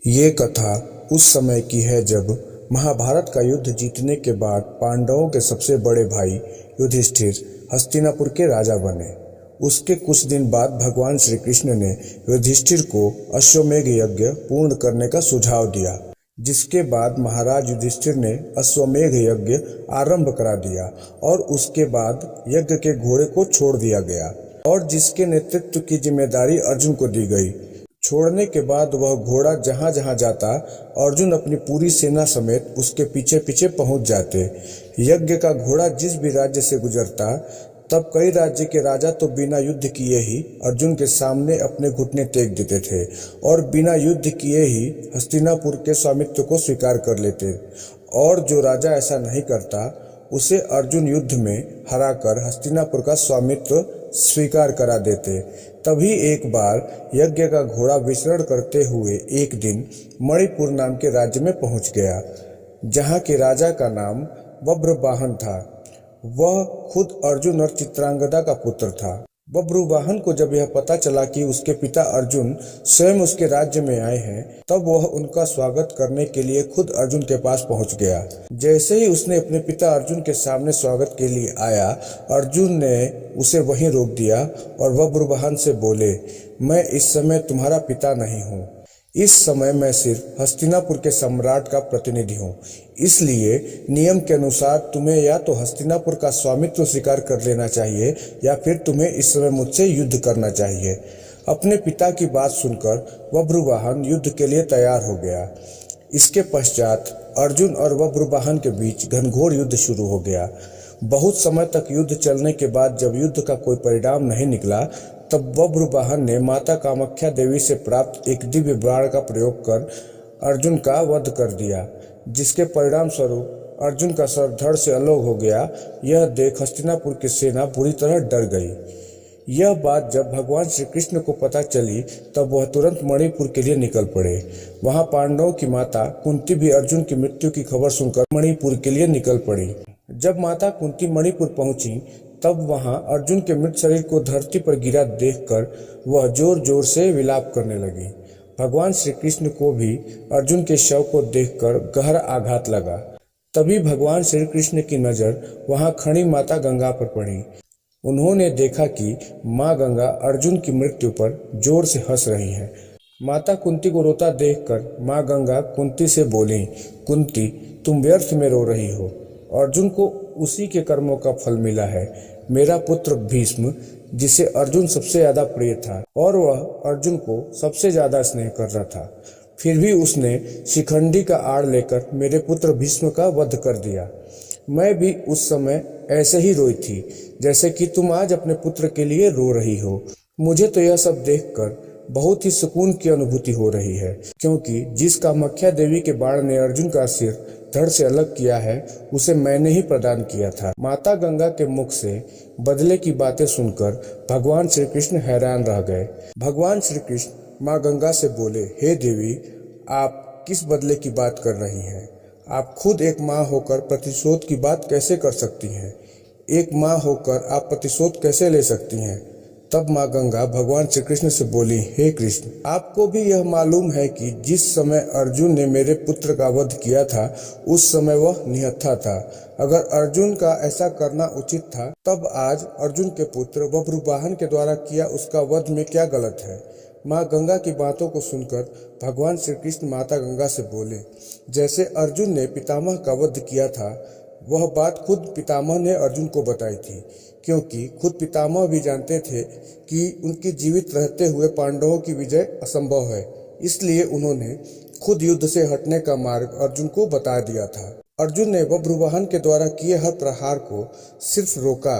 ये कथा उस समय की है जब महाभारत का युद्ध जीतने के बाद पांडवों के सबसे बड़े भाई युधिष्ठिर हस्तिनापुर के राजा बने। उसके कुछ दिन बाद भगवान श्री कृष्ण ने युधिष्ठिर को अश्वमेध यज्ञ पूर्ण करने का सुझाव दिया, जिसके बाद महाराज युधिष्ठिर ने अश्वमेध यज्ञ आरंभ करा दिया और उसके बाद यज्ञ के घोड़े को छोड़ दिया गया और जिसके नेतृत्व की जिम्मेदारी अर्जुन को दी गई। छोड़ने के बाद वह घोड़ा जहां जहां जाता, अर्जुन अपनी पूरी सेना समेत उसके पीछे पीछे पहुंच जाते। यज्ञ का घोड़ा जिस भी राज्य से गुजरता, तब कई राज्य के राजा तो बिना युद्ध किए ही अर्जुन के सामने अपने घुटने टेक देते थे और बिना युद्ध किए ही हस्तिनापुर के स्वामित्व को स्वीकार कर लेते, और जो राजा ऐसा नहीं करता उसे अर्जुन युद्ध में हराकर हस्तिनापुर का स्वामित्व स्वीकार करा देते। तभी एक बार यज्ञ का घोड़ा विचरण करते हुए एक दिन मणिपुर नाम के राज्य में पहुंच गया, जहां के राजा का नाम बभ्रुवाहन था। वह खुद अर्जुन और चित्रांगदा का पुत्र था। बभ्रुवाहन को जब यह पता चला कि उसके पिता अर्जुन स्वयं उसके राज्य में आए हैं, तब वह उनका स्वागत करने के लिए खुद अर्जुन के पास पहुंच गया। जैसे ही उसने अपने पिता अर्जुन के सामने स्वागत के लिए आया, अर्जुन ने उसे वहीं रोक दिया और बभ्रुवाहन से बोले, मैं इस समय तुम्हारा पिता नहीं हूँ। इस समय मैं सिर्फ हस्तिनापुर के सम्राट का प्रतिनिधि हूँ, इसलिए नियम के अनुसार तुम्हें या तो हस्तिनापुर का स्वामित्व स्वीकार कर लेना चाहिए या फिर तुम्हें इस समय मुझसे युद्ध करना चाहिए। अपने पिता की बात सुनकर बभ्रुवाहन युद्ध के लिए तैयार हो गया। इसके पश्चात अर्जुन और बभ्रुवाहन के बीच घनघोर युद्ध शुरू हो गया। बहुत समय तक युद्ध चलने के बाद जब युद्ध का कोई परिणाम नहीं निकला, तब बभ्रुवाहन ने माता कामाख्या देवी से प्राप्त एक दिव्य बाण का प्रयोग कर अर्जुन का वध कर दिया, जिसके परिणाम स्वरूप अर्जुन का सर धड़ से अलग हो गया। यह देख हस्तिनापुर की सेना बुरी तरह डर गई। यह बात जब भगवान श्री कृष्ण को पता चली, तब वह तुरंत मणिपुर के लिए निकल पड़े। वहां पांडवों की माता कुंती भी अर्जुन की मृत्यु की खबर सुनकर मणिपुर के लिए निकल पड़ी। जब माता कुंती मणिपुर पहुंची, तब वहां अर्जुन के मृत शरीर को धरती पर गिरा देखकर वह जोर जोर से विलाप करने लगी। भगवान श्री कृष्ण को भी अर्जुन के शव को देखकर गहरा आघात लगा। तभी भगवान श्री कृष्ण की नजर वहां खड़ी माता गंगा पर पड़ी। उन्होंने देखा कि माँ गंगा अर्जुन की मृत्यु पर जोर से हंस रही है। माता कुंती को रोता देखकर माँ गंगा कुंती से बोली, कुंती, तुम व्यर्थ में रो रही हो। अर्जुन को उसी के कर्मों का फल मिला है। मेरा पुत्र भीष्म, जिसे अर्जुन सबसे ज्यादा प्रिय था और वह अर्जुन को सबसे ज्यादा स्नेह कर रहा था, फिर भी उसने शिखंडी का आड़ लेकर मेरे पुत्र भीष्म का वध कर दिया। मैं भी उस समय ऐसे ही रोई थी जैसे कि तुम आज अपने पुत्र के लिए रो रही हो। मुझे तो यह सब देखकर बहुत ही सुकून की अनुभूति हो रही है, क्योंकि जिस कामाख्या देवी के बाण ने अर्जुन का सिर धड़ से अलग किया है, उसे मैंने ही प्रदान किया था। माता गंगा के मुख से बदले की बातें सुनकर भगवान श्री कृष्ण हैरान रह गए। भगवान श्री कृष्ण माँ गंगा से बोले, हे देवी, आप किस बदले की बात कर रही हैं? आप खुद एक माँ होकर प्रतिशोध की बात कैसे कर सकती हैं? एक माँ होकर आप प्रतिशोध कैसे ले सकती हैं? तब माँ गंगा भगवान श्री कृष्ण से बोली, हे कृष्ण, आपको भी यह मालूम है कि जिस समय अर्जुन ने मेरे पुत्र का वध किया था, उस समय वह निहत्था था। अगर अर्जुन का ऐसा करना उचित था, तब आज अर्जुन के पुत्र बभ्रुवाहन के द्वारा किया उसका वध में क्या गलत है? माँ गंगा की बातों को सुनकर भगवान श्री कृष्ण माता गंगा से बोले, जैसे अर्जुन ने पितामह का वध किया था, वह बात खुद पितामह ने अर्जुन को बताई थी, क्योंकि खुद पितामह भी जानते थे कि उनके जीवित रहते हुए पांडवों की विजय असंभव है। इसलिए उन्होंने खुद युद्ध से हटने का मार्ग अर्जुन को बता दिया था। अर्जुन ने बभ्रुवाहन के द्वारा किए हर प्रहार को सिर्फ रोका,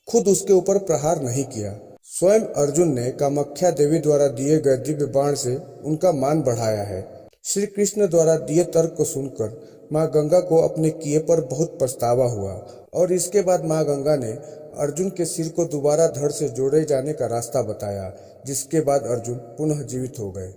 खुद उसके ऊपर प्रहार नहीं किया। स्वयं अर्जुन ने कामाख्या देवी द्वारा दिए गए दिव्य बाण से उनका मान बढ़ाया है। श्री कृष्ण द्वारा दिए तर्क को सुनकर माँ गंगा को अपने किए पर बहुत पछतावा हुआ और इसके बाद माँ गंगा ने अर्जुन के सिर को दोबारा धड़ से जोड़े जाने का रास्ता बताया, जिसके बाद अर्जुन पुनः जीवित हो गए।